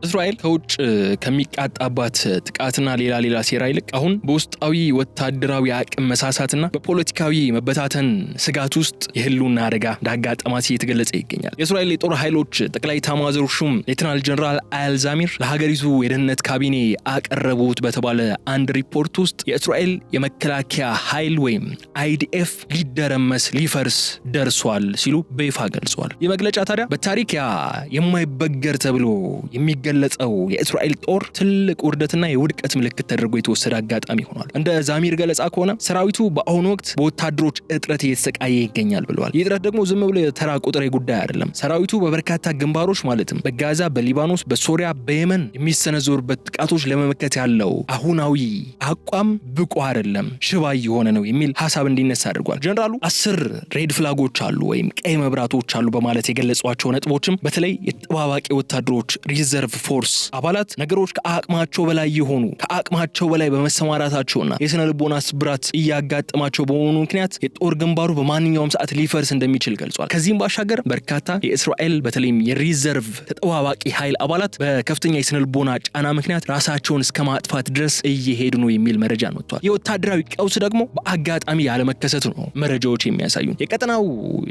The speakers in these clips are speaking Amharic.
እስራኤል ከውጭ ከሚቃጣባት ጥቃትና ሌላ ሴራ ይልቅ አሁን በውስጣዊ ወታደራዊ አቅም መሳሳትና በፖለቲካዊ መበታተን ስጋት ውስጥ የህልውና አደጋ እንዳጋጠማት እየተገለጸ ይገኛል። የእስራኤል የጦር ኃይሎች ጠቅላይ ኤታማዦር ሹም ሌተናል ጀነራል አያል ዛሚር ለሀገሪቱ የደህንነት ካቢኔ አቀረቡት በተባለ አንድ ሪፖርት ውስጥ የእስራኤል የመከላከያ ኃይል ወይም አይዲኤፍ ሊደረመስ ሊፈርስ ደርሷል ሲሉ በይፋ ገልጸዋል። ይህ መግለጫ ታዲያ በታሪክ የማይበገር ተብሎ የሚገለጸው የእስራኤል ጦር ትልቅ ውርደትና የውድቀት ምልክት ተደርጎ የተወሰደ አጋጣሚ ሆኗል። እንደ ዛሚር ገለጻ ከሆነ ሰራዊቱ በአሁኑ ወቅት በወታደሮች እጥረት እየተሰቃየ ይገኛል ብለዋል። ይህ እጥረት ደግሞ ዝም ብሎ የተራ ቁጥር ጉዳይ አይደለም። ሰራዊቱ በበርካታ ግንባሮች ማለትም በጋዛ፣ በሊባኖስ፣ በሶሪያ፣ በየመን የሚሰነዘሩበት ጥቃቶች ለመመከት ያለው አሁናዊ አቋም ብቁ አይደለም፣ ሽባ የሆነ ነው የሚል ሐሳብ እንዲነሳ አድርጓል። ጀነራሉ 10 ሬድ ፍላጎች አሉ ወይም ቀይ መብራቶች አሉ በማለት የገለጿቸው ነጥቦችም በተለይ የተጠባባቂ ወታደሮች ሪዘርቭ ፎርስ አባላት ነገሮች ከአቅማቸው በላይ የሆኑ ከአቅማቸው በላይ በመሰማራታቸውና የስነ ልቦና ስብራት እያጋጠማቸው በመሆኑ ምክንያት የጦር ግንባሩ በማንኛውም ሰዓት ሊፈርስ እንደሚችል ገልጿል። ከዚህም ባሻገር በርካታ የእስራኤል በተለይም የሪዘርቭ ተጠባባቂ ኃይል አባላት በከፍተኛ የስነ ልቦና ጫና ምክንያት ራሳቸውን እስከ ማጥፋት ድረስ እየሄዱ ነው የሚል መረጃ ወጥቷል። የወታደራዊ ቀውስ ደግሞ በአጋጣሚ ያለመከሰቱ ነው መረጃዎች የሚያሳዩ። የቀጠናው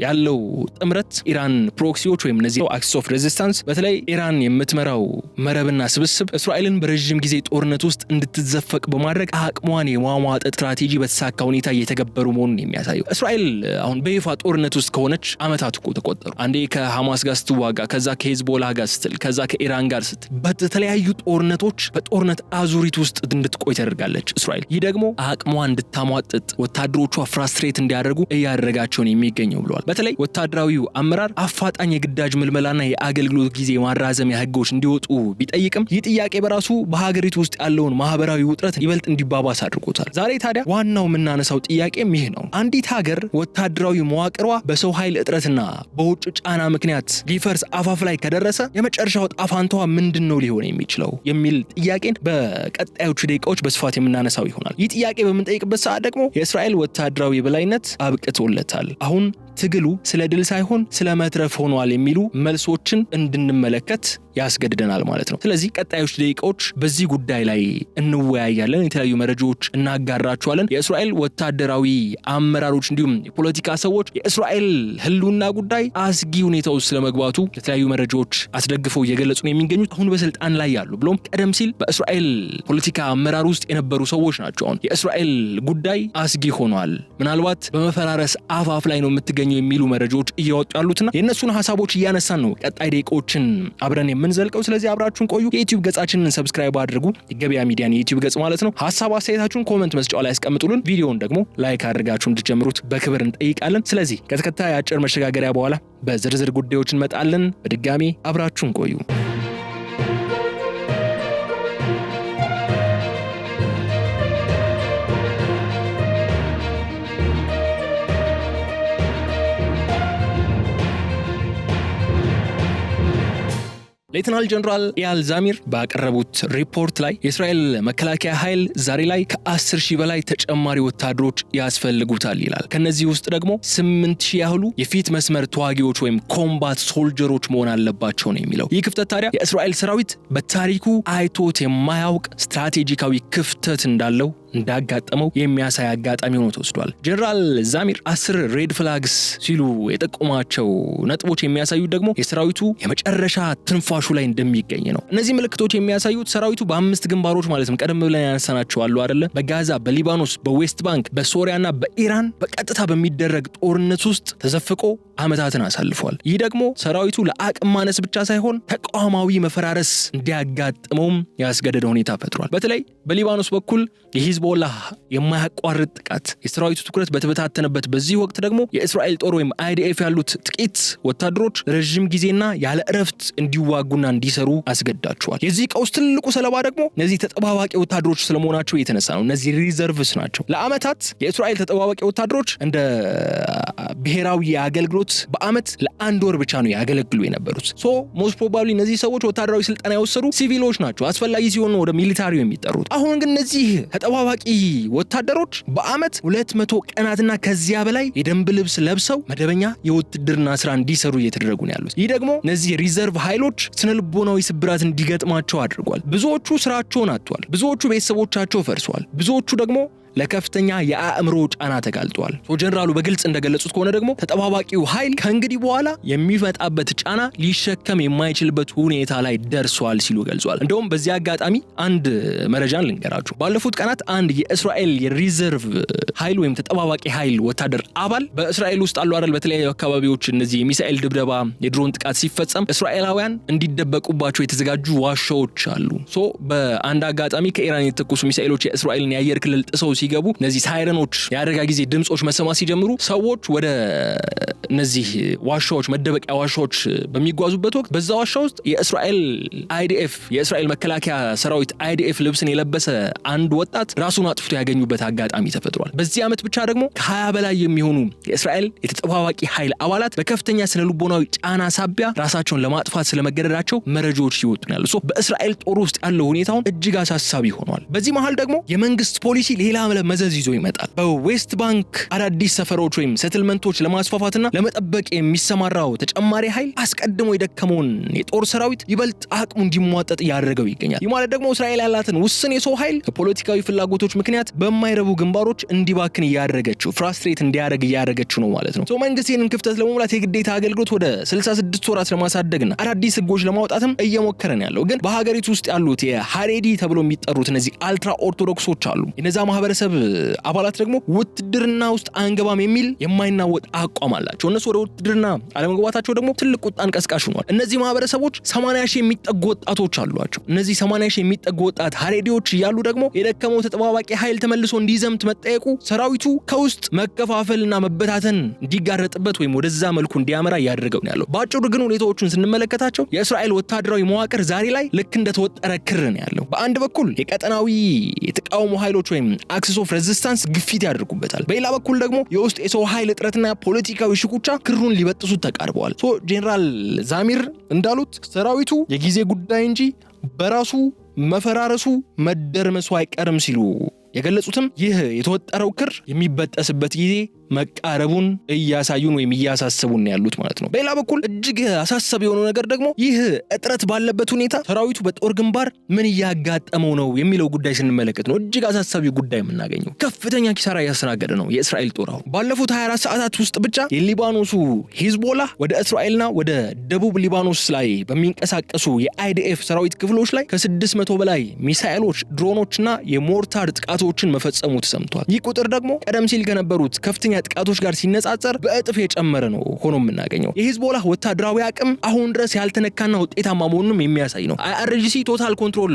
ያለው ጥምረት ኢራን ፕሮክሲዎች ወይም እነዚህ አክሲስ ኦፍ ሬዚስታንስ በተለይ ኢራን የምትመራው መረብና ስብስብ እስራኤልን በረጅም ጊዜ ጦርነት ውስጥ እንድትዘፈቅ በማድረግ አቅሟን የማሟጠጥ ስትራቴጂ በተሳካ ሁኔታ እየተገበሩ መሆኑን የሚያሳዩ። እስራኤል አሁን በይፋ ጦርነት ውስጥ ከሆነች አመታት እኮ ተቆጠሩ። አንዴ ከሐማስ ጋር ስትዋጋ፣ ከዛ ከሄዝቦላ ጋር ስትል፣ ከዛ ከኢራን ጋር ስትል በተለያዩ ጦርነቶች በጦርነት አዙሪት ውስጥ እንድትቆይ ተደርጋለች እስራኤል። ይህ ደግሞ አቅሟን እንድታሟጥጥ ወታደሮቿ ፍራስትሬት እንዲያደርጉ እያደረጋቸውን የሚገኘው ብለዋል። በተለይ ወታደራዊው አመራር አፋጣኝ የግዳጅ ምልመላና የአገልግሎት ጊዜ ማራዘሚያ ህጎች እንዲወጡ ቢጠይቅም ይህ ጥያቄ በራሱ በሀገሪቱ ውስጥ ያለውን ማህበራዊ ውጥረት ይበልጥ እንዲባባስ አድርጎታል። ዛሬ ታዲያ ዋናው የምናነሳው ጥያቄም ይህ ነው። አንዲት ሀገር ወታደራዊ መዋቅሯ በሰው ኃይል እጥረትና በውጭ ጫና ምክንያት ሊፈርስ አፋፍ ላይ ከደረሰ የመጨረሻው ጣፋንታዋ ምንድነው ሊሆን የሚችለው የሚል ጥያቄን በቀጣዮቹ ደቂቃዎች በስፋት የምናነሳው ይሆናል። ይህ ጥያቄ በምንጠይቅበት ሰዓት ደግሞ የእስራኤል ወታደራዊ የበላይነት አብቅቶለታል፣ አሁን ትግሉ ስለ ድል ሳይሆን ስለ መትረፍ ሆኗል የሚሉ መልሶችን እንድንመለከት ያስገድደናል ማለት ነው። ስለዚህ ቀጣዮች ደቂቃዎች በዚህ ጉዳይ ላይ እንወያያለን፣ የተለያዩ መረጃዎች እናጋራችኋለን። የእስራኤል ወታደራዊ አመራሮች እንዲሁም የፖለቲካ ሰዎች የእስራኤል ህልውና ጉዳይ አስጊ ሁኔታ ውስጥ ስለመግባቱ የተለያዩ መረጃዎች አስደግፈው እየገለጹ ነው የሚገኙት። አሁን በስልጣን ላይ ያሉ ብሎም ቀደም ሲል በእስራኤል ፖለቲካ አመራር ውስጥ የነበሩ ሰዎች ናቸው። አሁን የእስራኤል ጉዳይ አስጊ ሆኗል፣ ምናልባት በመፈራረስ አፋፍ ላይ ነው የምትገኘው የሚሉ መረጃዎች እያወጡ ያሉትና የእነሱን ሐሳቦች እያነሳን ነው ቀጣይ ደቂቃዎችን አብረን የምንዘልቀው። ስለዚህ አብራችሁን ቆዩ። የዩቲዩብ ገጻችንን ሰብስክራይብ አድርጉ፣ የገበያ ሚዲያን የዩቲዩብ ገጽ ማለት ነው። ሐሳብ አስተያየታችሁን ኮሜንት መስጫው ላይ አስቀምጡልን። ቪዲዮውን ደግሞ ላይክ አድርጋችሁ እንድትጀምሩት በክብር እንጠይቃለን። ስለዚህ ከተከታታይ አጭር መሸጋገሪያ በኋላ በዝርዝር ጉዳዮች እንመጣለን። በድጋሚ አብራችሁን ቆዩ። ሌተናል ጀነራል አያል ዛሚር ባቀረቡት ሪፖርት ላይ የእስራኤል መከላከያ ኃይል ዛሬ ላይ ከ10,000 በላይ ተጨማሪ ወታደሮች ያስፈልጉታል ይላል። ከነዚህ ውስጥ ደግሞ 8,000 ያህሉ የፊት መስመር ተዋጊዎች ወይም ኮምባት ሶልጀሮች መሆን አለባቸው ነው የሚለው። ይህ ክፍተት ታዲያ የእስራኤል ሰራዊት በታሪኩ አይቶት የማያውቅ ስትራቴጂካዊ ክፍተት እንዳለው እንዳጋጠመው የሚያሳይ አጋጣሚ ሆኖ ተወስዷል። ጀነራል ዛሚር 10 ሬድ ፍላግስ ሲሉ የጠቆማቸው ነጥቦች የሚያሳዩት ደግሞ የሰራዊቱ የመጨረሻ ትንፋሹ ላይ እንደሚገኝ ነው። እነዚህ ምልክቶች የሚያሳዩት ሰራዊቱ በ5 ግንባሮች ማለትም ቀደም ብለን ያነሳናቸው አሉ አይደለ፣ በጋዛ፣ በሊባኖስ፣ በዌስት ባንክ፣ በሶሪያና በኢራን በቀጥታ በሚደረግ ጦርነት ውስጥ ተዘፍቆ ዓመታትን አሳልፏል። ይህ ደግሞ ሰራዊቱ ለአቅም ማነስ ብቻ ሳይሆን ተቋማዊ መፈራረስ እንዲያጋጥመውም ያስገደደ ሁኔታ ፈጥሯል። በተለይ በሊባኖስ በኩል የሂዝቦላ የማያቋርጥ ጥቃት የሰራዊቱ ትኩረት በተበታተነበት በዚህ ወቅት ደግሞ የእስራኤል ጦር ወይም አይዲኤፍ ያሉት ጥቂት ወታደሮች ረጅም ጊዜና ያለ እረፍት እንዲዋጉና እንዲሰሩ አስገድዳቸዋል። የዚህ ቀውስ ትልቁ ሰለባ ደግሞ እነዚህ ተጠባባቂ ወታደሮች ስለመሆናቸው የተነሳ ነው። እነዚህ ሪዘርቭስ ናቸው። ለዓመታት የእስራኤል ተጠባባቂ ወታደሮች እንደ ብሔራዊ አገልግሎት በአመት ለ1 ወር ብቻ ነው ያገለግሉ የነበሩት። ሞስት ፕሮባብሊ እነዚህ ሰዎች ወታደራዊ ስልጠና የወሰዱ ሲቪሎች ናቸው። አስፈላጊ ሲሆን ወደ ሚሊታሪው የሚጠሩት። አሁን ግን እነዚህ ተጠባባቂ ወታደሮች በአመት 200 ቀናትና ከዚያ በላይ የደንብ ልብስ ለብሰው መደበኛ የውትድርና ስራ እንዲሰሩ እየተደረጉ ነው ያሉት። ይህ ደግሞ እነዚህ ሪዘርቭ ኃይሎች ስነልቦናዊ ስብራት እንዲገጥማቸው አድርጓል። ብዙዎቹ ስራቸውን አጥተዋል። ብዙዎቹ ቤተሰቦቻቸው ፈርሰዋል። ብዙዎቹ ደግሞ ለከፍተኛ የአእምሮ ጫና ተጋልጧል። ጀነራሉ በግልጽ እንደገለጹት ከሆነ ደግሞ ተጠባባቂው ኃይል ከእንግዲህ በኋላ የሚመጣበት ጫና ሊሸከም የማይችልበት ሁኔታ ላይ ደርሷል ሲሉ ገልጿል። እንደውም በዚህ አጋጣሚ አንድ መረጃን ልንገራችሁ። ባለፉት ቀናት አንድ የእስራኤል የሪዘርቭ ኃይል ወይም ተጠባባቂ ኃይል ወታደር አባል በእስራኤል ውስጥ አሉ አይደል፣ በተለያዩ አካባቢዎች እነዚህ የሚሳኤል ድብደባ፣ የድሮን ጥቃት ሲፈጸም እስራኤላውያን እንዲደበቁባቸው የተዘጋጁ ዋሻዎች አሉ። በአንድ አጋጣሚ ከኢራን የተተኮሱ ሚሳኤሎች የእስራኤልን የአየር ክልል ጥሰው ሲገቡ እነዚህ ሳይረኖች የአደጋ ጊዜ ድምጾች መሰማት ሲጀምሩ ሰዎች ወደ እነዚህ ዋሻዎች መደበቂያ ዋሻዎች በሚጓዙበት ወቅት በዛ ዋሻ ውስጥ የእስራኤል አይዲኤፍ የእስራኤል መከላከያ ሰራዊት አይዲኤፍ ልብስን የለበሰ አንድ ወጣት ራሱን አጥፍቶ ያገኙበት አጋጣሚ ተፈጥሯል። በዚህ ዓመት ብቻ ደግሞ ከ20 በላይ የሚሆኑ የእስራኤል የተጠባባቂ ኃይል አባላት በከፍተኛ ስነልቦናዊ ጫና ሳቢያ ራሳቸውን ለማጥፋት ስለመገደዳቸው መረጃዎች ሲወጡ ነው ያሉት። በእስራኤል ጦር ውስጥ ያለው ሁኔታውን እጅግ አሳሳቢ ሆኗል። በዚህ መሃል ደግሞ የመንግስት ፖሊሲ ሌላ መዘዝ ይዞ ይመጣል። በዌስት ባንክ አዳዲስ ሰፈሮች ወይም ሴትልመንቶች ለማስፋፋትና ለመጠበቅ የሚሰማራው ተጨማሪ ኃይል አስቀድሞ የደከመውን የጦር ሰራዊት ይበልጥ አቅሙ እንዲሟጠጥ ያደረገው ይገኛል። ይህ ማለት ደግሞ እስራኤል ያላትን ውስን የሰው ኃይል ከፖለቲካዊ ፍላጎቶች ምክንያት በማይረቡ ግንባሮች እንዲባክን እያደረገችው ፍራስትሬት እንዲያደርግ እያደረገችው ነው ማለት ነው። መንግስት ይህንን ክፍተት ለመሙላት የግዴታ አገልግሎት ወደ 66 ወራት ለማሳደግና አዳዲስ ህጎች ለማውጣትም እየሞከረ ነው ያለው። ግን በሀገሪቱ ውስጥ ያሉት የሃሬዲ ተብሎ የሚጠሩት እነዚህ አልትራ ኦርቶዶክሶች አሉ። እነዛ ማህበረሰብ አባላት ደግሞ ውትድርና ውስጥ አንገባም የሚል የማይናወጥ አቋም አላቸው። እነሱ ወደ ውትድርና አለመግባታቸው ደግሞ ትልቅ ቁጣን ቀስቃሽ ሆኗል። እነዚህ ማህበረሰቦች 80 ሺህ የሚጠጉ ወጣቶች አሏቸው። እነዚህ 80 ሺህ የሚጠጉ ወጣት ሀሬዲዎች እያሉ ደግሞ የደከመው ተጠባባቂ ኃይል ተመልሶ እንዲዘምት መጠየቁ ሰራዊቱ ከውስጥ መከፋፈልና መበታተን እንዲጋረጥበት ወይም ወደዛ መልኩ እንዲያመራ እያደረገው ነው ያለው። በአጭሩ ግን ሁኔታዎቹን ስንመለከታቸው የእስራኤል ወታደራዊ መዋቅር ዛሬ ላይ ልክ እንደተወጠረ ክር ነው ያለው። በአንድ በኩል የቀጠናዊ የተቃውሞ ኃይሎች ወይም አክሲስ ኦፍ ሬዚስታንስ ግፊት ያደርጉበታል። በሌላ በኩል ደግሞ የውስጥ የሰው ኃይል እጥረትና ፖለቲካዊ ሽኩቻ ክሩን ሊበጥሱት ተቃርበዋል። ጄኔራል ዛሚር እንዳሉት ሰራዊቱ የጊዜ ጉዳይ እንጂ በራሱ መፈራረሱ መደርመሱ አይቀርም ሲሉ የገለጹትም ይህ የተወጠረው ክር የሚበጠስበት ጊዜ መቃረቡን እያሳዩን ወይም እያሳሰቡን ያሉት ማለት ነው። በሌላ በኩል እጅግ አሳሳቢ የሆነው ነገር ደግሞ ይህ እጥረት ባለበት ሁኔታ ሰራዊቱ በጦር ግንባር ምን እያጋጠመው ነው የሚለው ጉዳይ ስንመለከት ነው እጅግ አሳሳቢ ጉዳይ የምናገኘው። ከፍተኛ ኪሳራ እያስተናገደ ነው የእስራኤል ጦር። አሁን ባለፉት 24 ሰዓታት ውስጥ ብቻ የሊባኖሱ ሂዝቦላህ ወደ እስራኤልና ወደ ደቡብ ሊባኖስ ላይ በሚንቀሳቀሱ የአይዲኤፍ ሰራዊት ክፍሎች ላይ ከ600 በላይ ሚሳኤሎች፣ ድሮኖችና የሞርታር ጥቃቶችን መፈጸሙ ተሰምቷል። ይህ ቁጥር ደግሞ ቀደም ሲል ከነበሩት ከፍተኛ ጥቃቶች ጋር ሲነጻጸር በእጥፍ የጨመረ ነው ሆኖ የምናገኘው። የሂዝቦላህ ወታደራዊ አቅም አሁን ድረስ ያልተነካና ውጤታማ መሆኑንም የሚያሳይ ነው። አይአርጂሲ ቶታል ኮንትሮል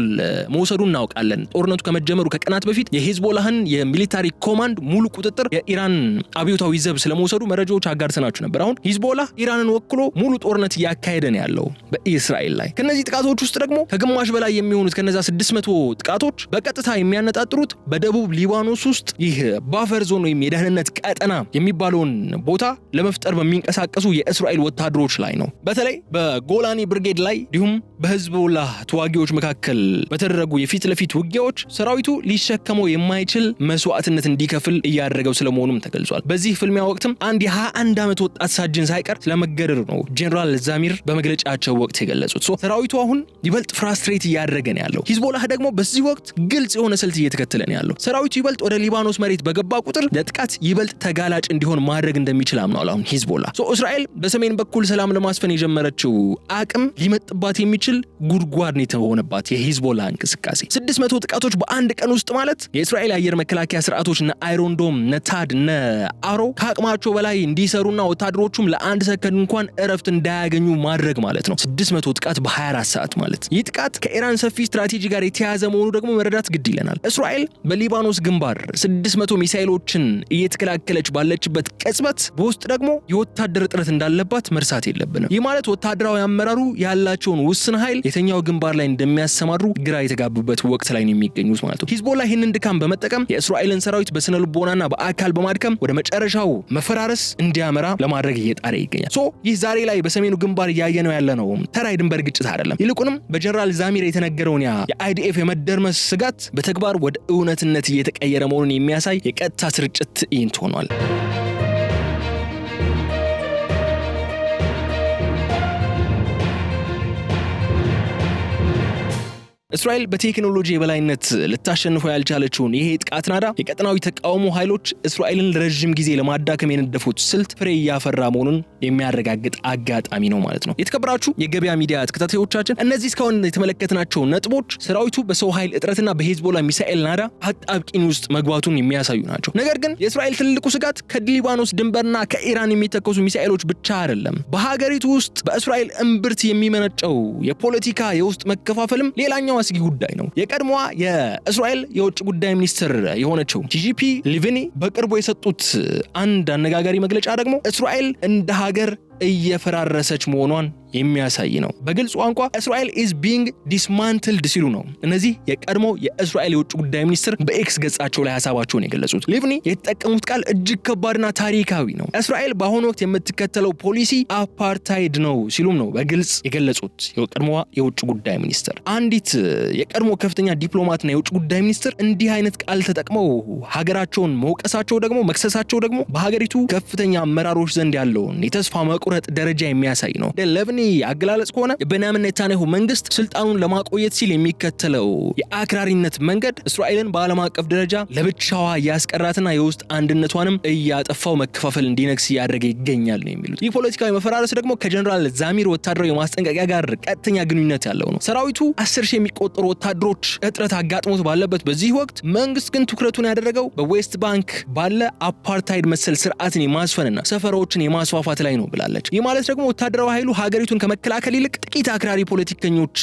መውሰዱን እናውቃለን። ጦርነቱ ከመጀመሩ ከቀናት በፊት የሂዝቦላህን የሚሊታሪ ኮማንድ ሙሉ ቁጥጥር የኢራን አብዮታዊ ዘብ ስለመውሰዱ መረጃዎች አጋርተናችሁ ነበር። አሁን ሂዝቦላህ ኢራንን ወክሎ ሙሉ ጦርነት እያካሄደ ነው ያለው በእስራኤል ላይ። ከነዚህ ጥቃቶች ውስጥ ደግሞ ከግማሽ በላይ የሚሆኑት ከነዛ 600 ጥቃቶች በቀጥታ የሚያነጣጥሩት በደቡብ ሊባኖስ ውስጥ ይህ ባፈር ዞን ወይም የደህንነት ቀጠና የሚባለውን ቦታ ለመፍጠር በሚንቀሳቀሱ የእስራኤል ወታደሮች ላይ ነው። በተለይ በጎላኒ ብርጌድ ላይ እንዲሁም በሂዝቦላህ ተዋጊዎች መካከል በተደረጉ የፊት ለፊት ውጊያዎች ሰራዊቱ ሊሸከመው የማይችል መስዋዕትነት እንዲከፍል እያደረገው ስለመሆኑም ተገልጿል። በዚህ ፍልሚያ ወቅትም አንድ የ21 ዓመት ወጣት ሳጅን ሳይቀር ስለመገደሉ ነው ጄኔራል ዛሚር በመግለጫቸው ወቅት የገለጹት። ሰራዊቱ አሁን ይበልጥ ፍራስትሬት እያደረገ ነው ያለው። ሂዝቦላህ ደግሞ በዚህ ወቅት ግልጽ የሆነ ስልት እየተከተለ ነው ያለው። ሰራዊቱ ይበልጥ ወደ ሊባኖስ መሬት በገባ ቁጥር ለጥቃት ይበልጥ ተጋላጭ እንዲሆን ማድረግ እንደሚችል አምኗል አሁን ሂዝቦላህ። እስራኤል በሰሜን በኩል ሰላም ለማስፈን የጀመረችው አቅም ሊመጥባት የሚችል ጉድጓድ ነው የተሆነባት የሂዝቦላህ እንቅስቃሴ። 600 ጥቃቶች በአንድ ቀን ውስጥ ማለት የእስራኤል አየር መከላከያ ስርዓቶች እና አይሮንዶም ነታድ እና አሮ ከአቅማቸው በላይ እንዲሰሩና ወታደሮቹም ለአንድ ሰከንድ እንኳን እረፍት እንዳያገኙ ማድረግ ማለት ነው። 600 ጥቃት በ24 ሰዓት ማለት። ይህ ጥቃት ከኢራን ሰፊ ስትራቴጂ ጋር የተያያዘ መሆኑ ደግሞ መረዳት ግድ ይለናል። እስራኤል በሊባኖስ ግንባር 600 ሚሳኤሎችን እየተከላከለች ባለችበት ቅጽበት በውስጥ ደግሞ የወታደር እጥረት እንዳለባት መርሳት የለብንም። ይህ ማለት ወታደራዊ አመራሩ ያላቸውን ውስን ኃይል የተኛው ግንባር ላይ እንደሚያሰማሩ ግራ የተጋቡበት ወቅት ላይ ነው የሚገኙት ማለት ነው። ሂዝቦላ ይህንን ድካም በመጠቀም የእስራኤልን ሰራዊት በስነ ልቦናና በአካል በማድከም ወደ መጨረሻው መፈራረስ እንዲያመራ ለማድረግ እየጣረ ይገኛል። ይህ ዛሬ ላይ በሰሜኑ ግንባር እያየነው ያለነው ተራ የድንበር ግጭት አይደለም። ይልቁንም በጀነራል ዛሚር የተነገረውን የአይዲኤፍ የመደርመስ ስጋት በተግባር ወደ እውነትነት እየተቀየረ መሆኑን የሚያሳይ የቀጥታ ስርጭት ትዕይንት ሆኗል። እስራኤል በቴክኖሎጂ የበላይነት ልታሸንፈው ያልቻለችውን ይሄ ጥቃት ናዳ የቀጠናዊ ተቃውሞ ኃይሎች እስራኤልን ለረጅም ጊዜ ለማዳከም የነደፉት ስልት ፍሬ እያፈራ መሆኑን የሚያረጋግጥ አጋጣሚ ነው ማለት ነው። የተከበራችሁ የገበያ ሚዲያ ተከታታዮቻችን እነዚህ እስካሁን የተመለከትናቸው ነጥቦች ሰራዊቱ በሰው ኃይል እጥረትና በሂዝቦላ ሚሳኤል ናዳ አጣብቂኝ ውስጥ መግባቱን የሚያሳዩ ናቸው። ነገር ግን የእስራኤል ትልቁ ስጋት ከሊባኖስ ድንበርና ከኢራን የሚተከሱ ሚሳኤሎች ብቻ አይደለም። በሀገሪቱ ውስጥ በእስራኤል እምብርት የሚመነጨው የፖለቲካ የውስጥ መከፋፈልም ሌላኛው አስጊ ጉዳይ ነው። የቀድሞዋ የእስራኤል የውጭ ጉዳይ ሚኒስትር የሆነችው ቲጂፒ ሊቪኒ በቅርቡ የሰጡት አንድ አነጋጋሪ መግለጫ ደግሞ እስራኤል እንደ ሀገር እየፈራረሰች መሆኗን የሚያሳይ ነው። በግልጽ ቋንቋ እስራኤል is being dismantled ሲሉ ነው እነዚህ የቀድሞ የእስራኤል የውጭ ጉዳይ ሚኒስትር በኤክስ ገጻቸው ላይ ሐሳባቸውን የገለጹት። ሊቭኒ የተጠቀሙት ቃል እጅግ ከባድና ታሪካዊ ነው። እስራኤል በአሁኑ ወቅት የምትከተለው ፖሊሲ አፓርታይድ ነው ሲሉም ነው በግልጽ የገለጹት የቀድሞዋ የውጭ ጉዳይ ሚኒስትር። አንዲት የቀድሞ ከፍተኛ ዲፕሎማትና የውጭ ጉዳይ ሚኒስትር እንዲህ አይነት ቃል ተጠቅመው ሀገራቸውን መውቀሳቸው ደግሞ መክሰሳቸው ደግሞ በሀገሪቱ ከፍተኛ አመራሮች ዘንድ ያለውን የተስፋ መቁረጥ ደረጃ የሚያሳይ ነው። ለሊቭኒ አገላለጽ ከሆነ የቤንያሚን ኔታንያሁ መንግስት ስልጣኑን ለማቆየት ሲል የሚከተለው የአክራሪነት መንገድ እስራኤልን በዓለም አቀፍ ደረጃ ለብቻዋ ያስቀራትና የውስጥ አንድነቷንም እያጠፋው መከፋፈል እንዲነግስ እያደረገ ይገኛል ነው የሚሉት። ይህ ፖለቲካዊ መፈራረስ ደግሞ ከጀነራል ዛሚር ወታደራዊ ማስጠንቀቂያ ጋር ቀጥተኛ ግንኙነት ያለው ነው። ሰራዊቱ 10,000 የሚቆጠሩ ወታደሮች እጥረት አጋጥሞት ባለበት በዚህ ወቅት መንግስት ግን ትኩረቱን ያደረገው በዌስት ባንክ ባለ አፓርታይድ መሰል ስርዓትን የማስፈንና ሰፈራዎችን የማስፋፋት ላይ ነው ብላለች። ይህ ማለት ደግሞ ወታደራዊ ኃይሉ ሀገሪቱን ከመከላከል ይልቅ ጥቂት አክራሪ ፖለቲከኞች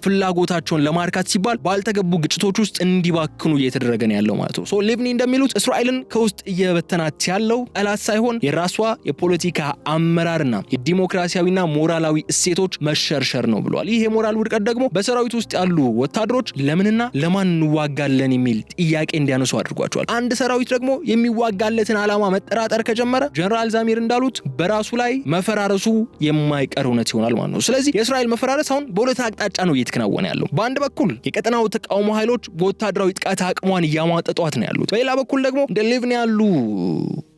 ፍላጎታቸውን ለማርካት ሲባል ባልተገቡ ግጭቶች ውስጥ እንዲባክኑ እየተደረገ ነው ያለው ማለት ነው። ሊቭኒ እንደሚሉት እስራኤልን ከውስጥ እየበተናት ያለው ጠላት ሳይሆን የራሷ የፖለቲካ አመራርና የዲሞክራሲያዊና ሞራላዊ እሴቶች መሸርሸር ነው ብለዋል። ይህ የሞራል ውድቀት ደግሞ በሰራዊቱ ውስጥ ያሉ ወታደሮች ለምንና ለማን እንዋጋለን የሚል ጥያቄ እንዲያነሱ አድርጓቸዋል። አንድ ሰራዊት ደግሞ የሚዋጋለትን ዓላማ መጠራጠር ከጀመረ ጀነራል ዛሚር እንዳሉት በራሱ ላይ መፈራረሱ የማይቀር እውነት ይሆናል ማለት ነው። ስለዚህ የእስራኤል መፈራረስ አሁን በሁለት አቅጣጫ ነው እየተከናወነ ያለው። በአንድ በኩል የቀጠናው ተቃውሞ ኃይሎች በወታደራዊ ጥቃት አቅሟን እያሟጠጧት ነው ያሉት። በሌላ በኩል ደግሞ እንደ ሊቭኒ ያሉ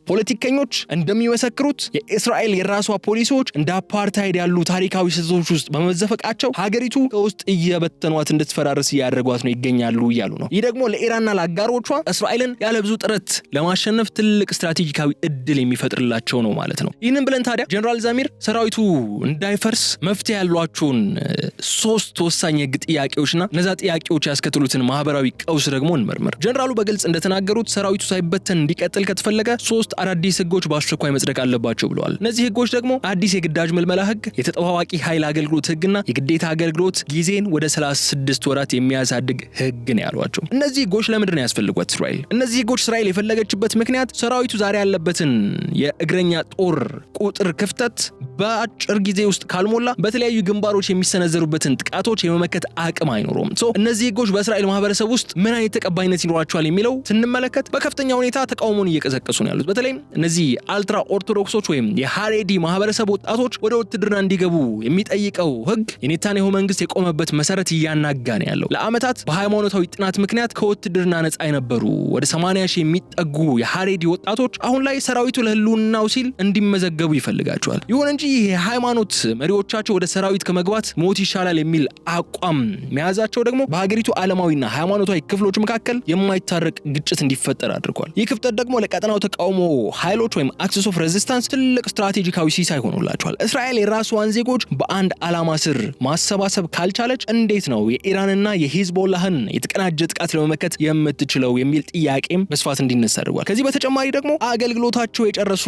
ፖለቲከኞች እንደሚመሰክሩት የእስራኤል የራሷ ፖሊሲዎች እንደ አፓርታይድ ያሉ ታሪካዊ ስህተቶች ውስጥ በመዘፈቃቸው ሀገሪቱ ከውስጥ እየበተኗት እንድትፈራርስ እያደረጓት ነው ይገኛሉ እያሉ ነው። ይህ ደግሞ ለኢራንና ለአጋሮቿ እስራኤልን ያለ ብዙ ጥረት ለማሸነፍ ትልቅ ስትራቴጂካዊ እድል የሚፈጥርላቸው ነው ማለት ነው። ይህንን ብለን ታዲያ ጀነራል ዛሚር ሰራዊቱ እንዳይፈርስ መፍትሄ ያሏቸውን 3 ወሳኝ የህግ ጥያቄዎችና እነዛ ጥያቄዎች ያስከትሉትን ማህበራዊ ቀውስ ደግሞ እንመርምር። ጀነራሉ በግልጽ እንደተናገሩት ሰራዊቱ ሳይበተን እንዲቀጥል ከተፈለገ 3 አዳዲስ ህጎች በአስቸኳይ መጽደቅ አለባቸው ብለዋል። እነዚህ ህጎች ደግሞ አዲስ የግዳጅ መልመላ ህግ፣ የተጠዋዋቂ ኃይል አገልግሎት ህግና የግዴታ አገልግሎት ጊዜን ወደ 36 ወራት የሚያሳድግ ህግ ነው ያሏቸው። እነዚህ ህጎች ለምንድን ነው ያስፈልጓት እስራኤል? እነዚህ ህጎች እስራኤል የፈለገችበት ምክንያት ሰራዊቱ ዛሬ ያለበትን የእግረኛ ጦር ቁጥር ክፍተት በአጭር ጊዜ ውስጥ ካልሞላ በተለያዩ ግንባሮች የሚሰነዘሩበትን ጥቃቶች የመመከት አቅም አይኖረውም። እነዚህ ህጎች በእስራኤል ማህበረሰብ ውስጥ ምን አይነት ተቀባይነት ይኖራቸዋል የሚለው ስንመለከት በከፍተኛ ሁኔታ ተቃውሞን እየቀሰቀሱ ነው ያሉት። በተለይ እነዚህ አልትራ ኦርቶዶክሶች ወይም የሃሬዲ ማህበረሰብ ወጣቶች ወደ ውትድርና እንዲገቡ የሚጠይቀው ህግ የኔታንያሁ መንግስት የቆመበት መሰረት እያናጋ ነው ያለው። ለአመታት በሃይማኖታዊ ጥናት ምክንያት ከውትድርና ነፃ የነበሩ ወደ 80,000 የሚጠጉ የሃሬዲ ወጣቶች አሁን ላይ ሰራዊቱ ለህልውናው ሲል እንዲመዘገቡ ይፈልጋቸዋል። ይሁን እንጂ ይህ የሃይማኖት መሪዎቻቸው ወደ ሰራዊት ከመግባት ሞት ይሻላል የሚል አቋም መያዛቸው ደግሞ በሀገሪቱ ዓለማዊና ሃይማኖታዊ ክፍሎች መካከል የማይታረቅ ግጭት እንዲፈጠር አድርጓል። ይህ ክፍተት ደግሞ ለቀጠናው ተቃውሞ ኃይሎች ወይም አክሲስ ኦፍ ሬዚስታንስ ትልቅ ስትራቴጂካዊ ሲሳይ ሆኖላቸዋል። እስራኤል የራሷን ዜጎች በአንድ ዓላማ ስር ማሰባሰብ ካልቻለች እንዴት ነው የኢራንና የሂዝቦላህን የተቀናጀ ጥቃት ለመመከት የምትችለው የሚል ጥያቄም በስፋት እንዲነሳ አድርጓል። ከዚህ በተጨማሪ ደግሞ አገልግሎታቸው የጨረሱ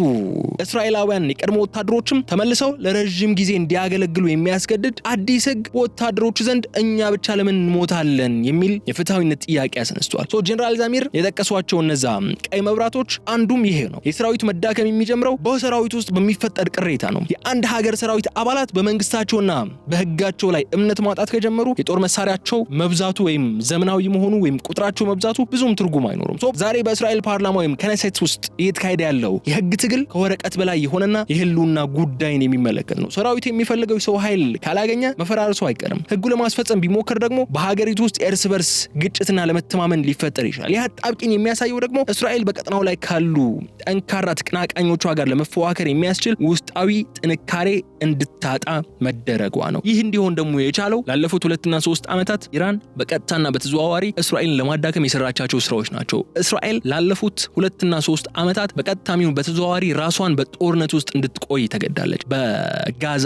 እስራኤላውያን የቀድሞ ወታደሮችም ተመልሰው ለረጅም ጊዜ እንዲያገለግሉ የሚያስገድድ አዲስ ህግ በወታደሮቹ ዘንድ እኛ ብቻ ለምን እንሞታለን የሚል የፍትሃዊነት ጥያቄ አስነስቷል። ጀነራል ዛሚር የጠቀሷቸው እነዛ ቀይ መብራቶች አንዱም ይሄ ነው። የሰራዊት መዳከም የሚጀምረው በሰራዊት ውስጥ በሚፈጠር ቅሬታ ነው። የአንድ ሀገር ሰራዊት አባላት በመንግስታቸውና በህጋቸው ላይ እምነት ማጣት ከጀመሩ የጦር መሳሪያቸው መብዛቱ ወይም ዘመናዊ መሆኑ ወይም ቁጥራቸው መብዛቱ ብዙም ትርጉም አይኖርም። ዛሬ በእስራኤል ፓርላማ ወይም ከነሴት ውስጥ እየተካሄደ ያለው የህግ ትግል ከወረቀት በላይ የሆነና የህልውና ጉዳይን የሚመለከት ነው። ሰራዊት የሚፈልገው ሰው ኃይል ካላገኘ መፈራረሱ አይቀርም። ህጉ ለማስፈጸም ቢሞክር ደግሞ በሀገሪቱ ውስጥ የእርስ በርስ ግጭትና ለመተማመን ሊፈጠር ይችላል። ይህ አጣብቂኝ የሚያሳየው ደግሞ እስራኤል በቀጠናው ላይ ካሉ ጠንካራ ተቀናቃኞቿ ጋር ለመፎካከር የሚያስችል ውስጣዊ ጥንካሬ እንድታጣ መደረጓ ነው። ይህ እንዲሆን ደግሞ የቻለው ላለፉት 2 እና 3 ዓመታት ኢራን በቀጥታና በተዘዋዋሪ እስራኤልን ለማዳከም የሰራቻቸው ስራዎች ናቸው። እስራኤል ላለፉት 2 እና 3 ዓመታት በቀጥታም ይሁን በተዘዋዋሪ ራሷን በጦርነት ውስጥ እንድትቆይ ተገዳለች። በጋዛ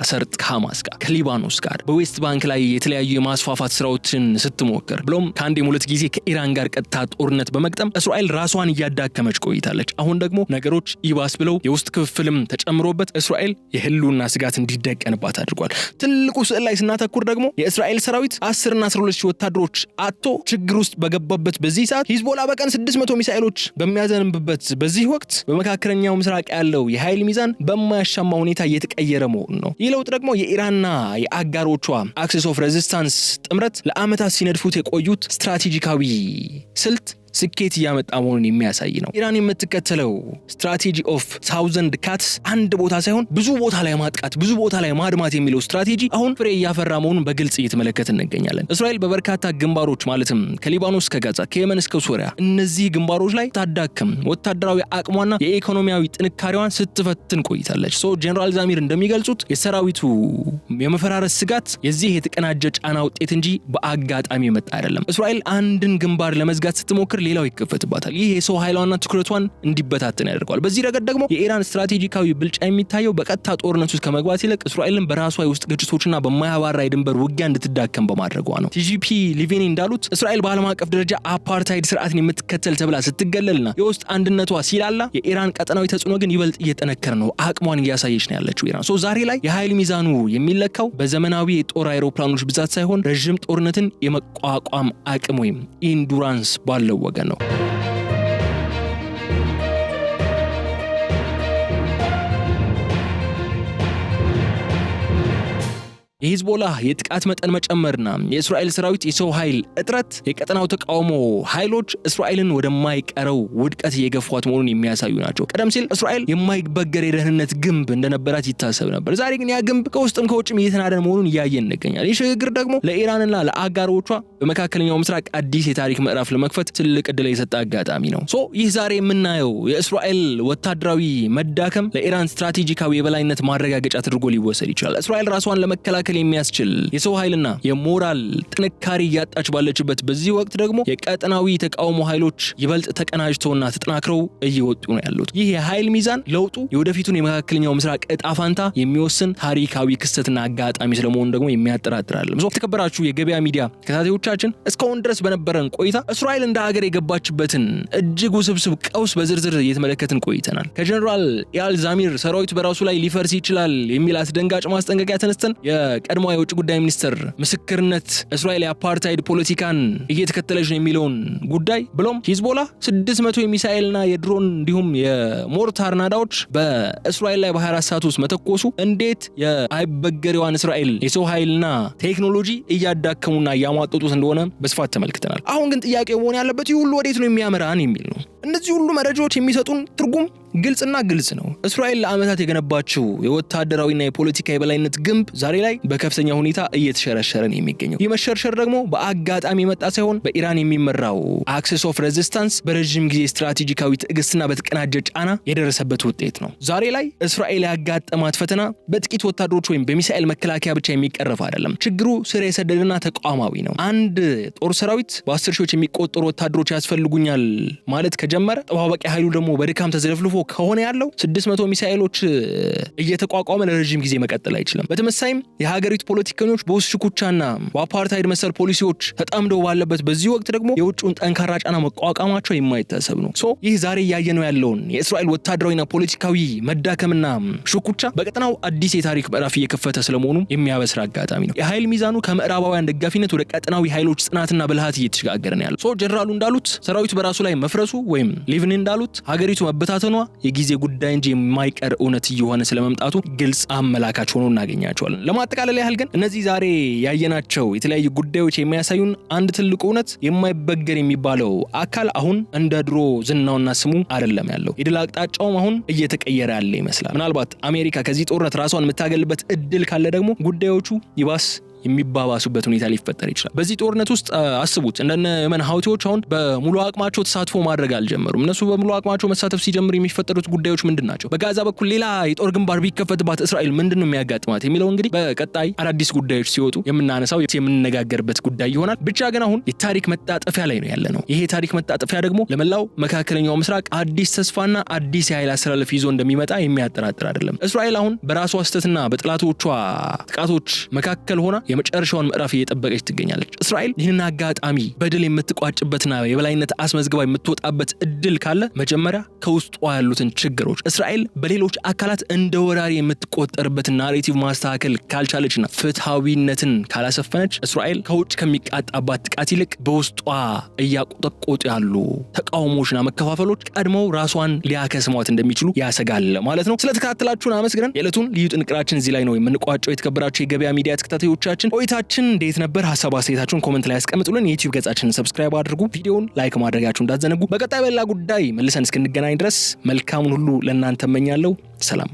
ሰርጥ ከሐማስ ጋር፣ ከሊባኖስ ጋር፣ በዌስት ባንክ ላይ የተለያዩ የማስፋፋት ስራዎችን ስትሞክር ብሎም ከአንዴም 2 ጊዜ ከኢራን ጋር ቀጥታ ጦርነት በመቅጠም እስራኤል ራሷን እያዳከመች ቆይታለች። አሁን ደግሞ ነገሮች ይባስ ብለው የውስጥ ክፍፍልም ተጨምሮበት እስራኤል የህልውና ስጋት እንዲደቀንባት አድርጓል። ትልቁ ስዕል ላይ ስናተኩር ደግሞ የእስራኤል ሰራዊት 10 እና 12 ሺህ ወታደሮች አጥቶ ችግር ውስጥ በገባበት በዚህ ሰዓት ሂዝቦላ በቀን 600 ሚሳኤሎች በሚያዘንብበት በዚህ ወቅት በመካከለኛው ምስራቅ ያለው የኃይል ሚዛን በማያሻማ ሁኔታ እየተቀየረ መሆኑ ነው። ይህ ለውጥ ደግሞ የኢራንና የአጋሮቿ አክሲስ ኦፍ ሬዚስታንስ ጥምረት ለዓመታት ሲነድፉት የቆዩት ስትራቴጂካዊ ስልት ስኬት እያመጣ መሆኑን የሚያሳይ ነው። ኢራን የምትከተለው ስትራቴጂ ኦፍ 1000 ካትስ አንድ ቦታ ሳይሆን ብዙ ቦታ ላይ ማጥቃት፣ ብዙ ቦታ ላይ ማድማት የሚለው ስትራቴጂ አሁን ፍሬ እያፈራ መሆኑን በግልጽ እየተመለከትን እንገኛለን። እስራኤል በበርካታ ግንባሮች ማለትም ከሊባኖስ እስከ ጋዛ፣ ከየመን እስከ ሶሪያ እነዚህ ግንባሮች ላይ ታዳክም ወታደራዊ አቅሟና የኢኮኖሚያዊ ጥንካሬዋን ስትፈትን ቆይታለች። ጀነራል ዛሚር እንደሚገልጹት የሰራዊቱ የመፈራረስ ስጋት የዚህ የተቀናጀ ጫና ውጤት እንጂ በአጋጣሚ የመጣ አይደለም። እስራኤል አንድን ግንባር ለመዝጋት ስትሞክር ሌላው ይከፈትባታል። ይህ የሰው ኃይሏና ትኩረቷን እንዲበታተን ያደርገዋል። በዚህ ረገድ ደግሞ የኢራን ስትራቴጂካዊ ብልጫ የሚታየው በቀጥታ ጦርነት ውስጥ ከመግባት ይልቅ እስራኤልን በራሷ የውስጥ ግጭቶችና በማያባራ የድንበር ውጊያ እንድትዳከም በማድረጓ ነው። ቲጂፒ ሊቬኒ እንዳሉት እስራኤል በዓለም አቀፍ ደረጃ አፓርታይድ ስርዓትን የምትከተል ተብላ ስትገለልና የውስጥ አንድነቷ ሲላላ፣ የኢራን ቀጠናዊ ተጽዕኖ ግን ይበልጥ እየጠነከረ ነው። አቅሟን እያሳየች ነው ያለችው ኢራን። ዛሬ ላይ የኃይል ሚዛኑ የሚለካው በዘመናዊ የጦር አይሮፕላኖች ብዛት ሳይሆን ረዥም ጦርነትን የመቋቋም አቅም ወይም ኢንዱራንስ ባለው ወገን ነው። የሂዝቦላ የጥቃት መጠን መጨመርና የእስራኤል ሰራዊት የሰው ኃይል እጥረት የቀጠናው ተቃውሞ ኃይሎች እስራኤልን ወደማይቀረው ውድቀት እየገፏት መሆኑን የሚያሳዩ ናቸው። ቀደም ሲል እስራኤል የማይበገር የደህንነት ግንብ እንደነበራት ይታሰብ ነበር። ዛሬ ግን ያ ግንብ ከውስጥም ከውጭም እየተናደ መሆኑን እያየን እንገኛለን። ይህ ሽግግር ደግሞ ለኢራንና ለአጋሮቿ በመካከለኛው ምስራቅ አዲስ የታሪክ ምዕራፍ ለመክፈት ትልቅ ዕድል የሰጠ አጋጣሚ ነው። ይህ ዛሬ የምናየው የእስራኤል ወታደራዊ መዳከም ለኢራን ስትራቴጂካዊ የበላይነት ማረጋገጫ ተደርጎ ሊወሰድ ይችላል። እስራኤል ራሷን ለመከላከል የሚያስችል የሰው ኃይልና የሞራል ጥንካሬ እያጣች ባለችበት በዚህ ወቅት ደግሞ የቀጠናዊ ተቃውሞ ኃይሎች ይበልጥ ተቀናጅተውና ተጠናክረው እየወጡ ነው ያሉት። ይህ የኃይል ሚዛን ለውጡ የወደፊቱን የመካከለኛው ምስራቅ ዕጣ ፋንታ የሚወስን ታሪካዊ ክስተትና አጋጣሚ ስለመሆኑ ደግሞ የሚያጠራጥር አይደለም። ተከበራችሁ የገበያ ሚዲያ ተከታታዮቻችን እስካሁን ድረስ በነበረን ቆይታ እስራኤል እንደ ሀገር የገባችበትን እጅግ ውስብስብ ቀውስ በዝርዝር እየተመለከትን ቆይተናል። ከጀነራል ኢያል ዛሚር ሰራዊት በራሱ ላይ ሊፈርስ ይችላል የሚል አስደንጋጭ ማስጠንቀቂያ ተነስተን ቀድሞ የውጭ ጉዳይ ሚኒስትር ምስክርነት እስራኤል የአፓርታይድ ፖለቲካን እየተከተለች ነው የሚለውን ጉዳይ ብሎም ሂዝቦላ 600 የሚሳኤልና የድሮን እንዲሁም የሞርታር ናዳዎች በእስራኤል ላይ በ24 ሰዓት ውስጥ መተኮሱ እንዴት የአይበገሬዋን እስራኤል የሰው ኃይልና ቴክኖሎጂ እያዳከሙና እያሟጠጡት እንደሆነ በስፋት ተመልክተናል። አሁን ግን ጥያቄው መሆን ያለበት ይህ ሁሉ ወዴት ነው የሚያመራን የሚል ነው። እነዚህ ሁሉ መረጃዎች የሚሰጡን ትርጉም ግልጽና ግልጽ ነው። እስራኤል ለዓመታት የገነባቸው የወታደራዊና የፖለቲካ የበላይነት ግንብ ዛሬ ላይ በከፍተኛ ሁኔታ እየተሸረሸረ ነው የሚገኘው። ይህ መሸርሸር ደግሞ በአጋጣሚ የመጣ ሳይሆን በኢራን የሚመራው አክሰስ ኦፍ ሬዚስታንስ በረጅም ጊዜ ስትራቴጂካዊ ትዕግስትና በተቀናጀ ጫና የደረሰበት ውጤት ነው። ዛሬ ላይ እስራኤል ያጋጠማት ፈተና በጥቂት ወታደሮች ወይም በሚሳኤል መከላከያ ብቻ የሚቀረፍ አይደለም። ችግሩ ስር የሰደደና ተቋማዊ ነው። አንድ ጦር ሰራዊት በ10 ሺዎች የሚቆጠሩ ወታደሮች ያስፈልጉኛል ማለት ከጀመረ ተዋበቂ ኃይሉ ደግሞ በድካም ተዘለፍልፎ ከሆነ ያለው 600 ሚሳኤሎች እየተቋቋመ ለረጅም ጊዜ መቀጠል አይችልም። በተመሳሳይም የሀገሪቱ ፖለቲከኞች በውስጥ ሽኩቻና በአፓርታይድ መሰል ፖሊሲዎች ተጣምደው ባለበት በዚህ ወቅት ደግሞ የውጭውን ጠንካራ ጫና መቋቋማቸው የማይታሰብ ነው። ይህ ዛሬ ያየነው ያለውን የእስራኤል ወታደራዊና ፖለቲካዊ መዳከምና ሽኩቻ በቀጠናው አዲስ የታሪክ ምዕራፍ እየከፈተ ስለመሆኑ የሚያበስር አጋጣሚ ነው። የኃይል ሚዛኑ ከምዕራባውያን ደጋፊነት ወደ ቀጠናዊ ኃይሎች ጽናትና ብልሃት እየተሸጋገረ ነው ያለው። ጀነራሉ እንዳሉት ሰራዊቱ በራሱ ላይ መፍረሱ ወይም ሊቭን እንዳሉት ሀገሪቱ መበታተኗ የጊዜ ጉዳይ እንጂ የማይቀር እውነት እየሆነ ስለመምጣቱ ግልጽ አመላካች ሆኖ እናገኛቸዋለን። ለማጠቃለል ያህል ግን እነዚህ ዛሬ ያየናቸው የተለያዩ ጉዳዮች የሚያሳዩን አንድ ትልቁ እውነት የማይበገር የሚባለው አካል አሁን እንደ ድሮ ዝናውና ስሙ አይደለም ያለው። የድል አቅጣጫውም አሁን እየተቀየረ ያለ ይመስላል። ምናልባት አሜሪካ ከዚህ ጦርነት ራሷን የምታገልበት እድል ካለ ደግሞ ጉዳዮቹ ይባስ የሚባባሱበት ሁኔታ ሊፈጠር ይችላል። በዚህ ጦርነት ውስጥ አስቡት እንደነ የመን ሀውቲዎች አሁን በሙሉ አቅማቸው ተሳትፎ ማድረግ አልጀመሩም። እነሱ በሙሉ አቅማቸው መሳተፍ ሲጀምሩ የሚፈጠሩት ጉዳዮች ምንድናቸው? በጋዛ በኩል ሌላ የጦር ግንባር ቢከፈትባት እስራኤል ምንድነው የሚያጋጥማት የሚለው እንግዲህ በቀጣይ አዳዲስ ጉዳዮች ሲወጡ የምናነሳው የምንነጋገርበት ጉዳይ ይሆናል። ብቻ ግን አሁን የታሪክ መጣጠፊያ ላይ ነው ያለነው። ይሄ ታሪክ መጣጠፊያ ደግሞ ለመላው መካከለኛው ምስራቅ አዲስ ተስፋና አዲስ የኃይል አስተላለፍ ይዞ እንደሚመጣ የሚያጠራጥር አይደለም። እስራኤል አሁን በራሷ ስተትና በጥላቶቿ ጥቃቶች መካከል ሆና የመጨረሻውን ምዕራፍ እየጠበቀች ትገኛለች። እስራኤል ይህንን አጋጣሚ በድል የምትቋጭበትና የበላይነት አስመዝግባ የምትወጣበት እድል ካለ መጀመሪያ ከውስጧ ያሉትን ችግሮች እስራኤል በሌሎች አካላት እንደ ወራሪ የምትቆጠርበትን ናሬቲቭ ማስተካከል ካልቻለችና ፍትሃዊነትን ካላሰፈነች እስራኤል ከውጭ ከሚቃጣባት ጥቃት ይልቅ በውስጧ እያቆጠቆጡ ያሉ ተቃውሞችና መከፋፈሎች ቀድመው ራሷን ሊያከስሟት እንደሚችሉ ያሰጋል ማለት ነው። ስለተከታተላችሁን አመስግነን የዕለቱን ልዩ ጥንቅራችን እዚህ ላይ ነው የምንቋጨው። የተከበራችሁ የገበያ ሚዲያ ተከታታዮቻችን ቆይታችን እንዴት ነበር? ሀሳብ አስተያየታችሁን ኮሜንት ላይ ያስቀምጡልን። የዩቲዩብ ገጻችንን ሰብስክራይብ አድርጉ። ቪዲዮውን ላይክ ማድረጋችሁን እንዳትዘነጉ። በቀጣይ በሌላ ጉዳይ መልሰን እስክንገናኝ ድረስ መልካሙን ሁሉ ለእናንተ እመኛለሁ። ሰላም።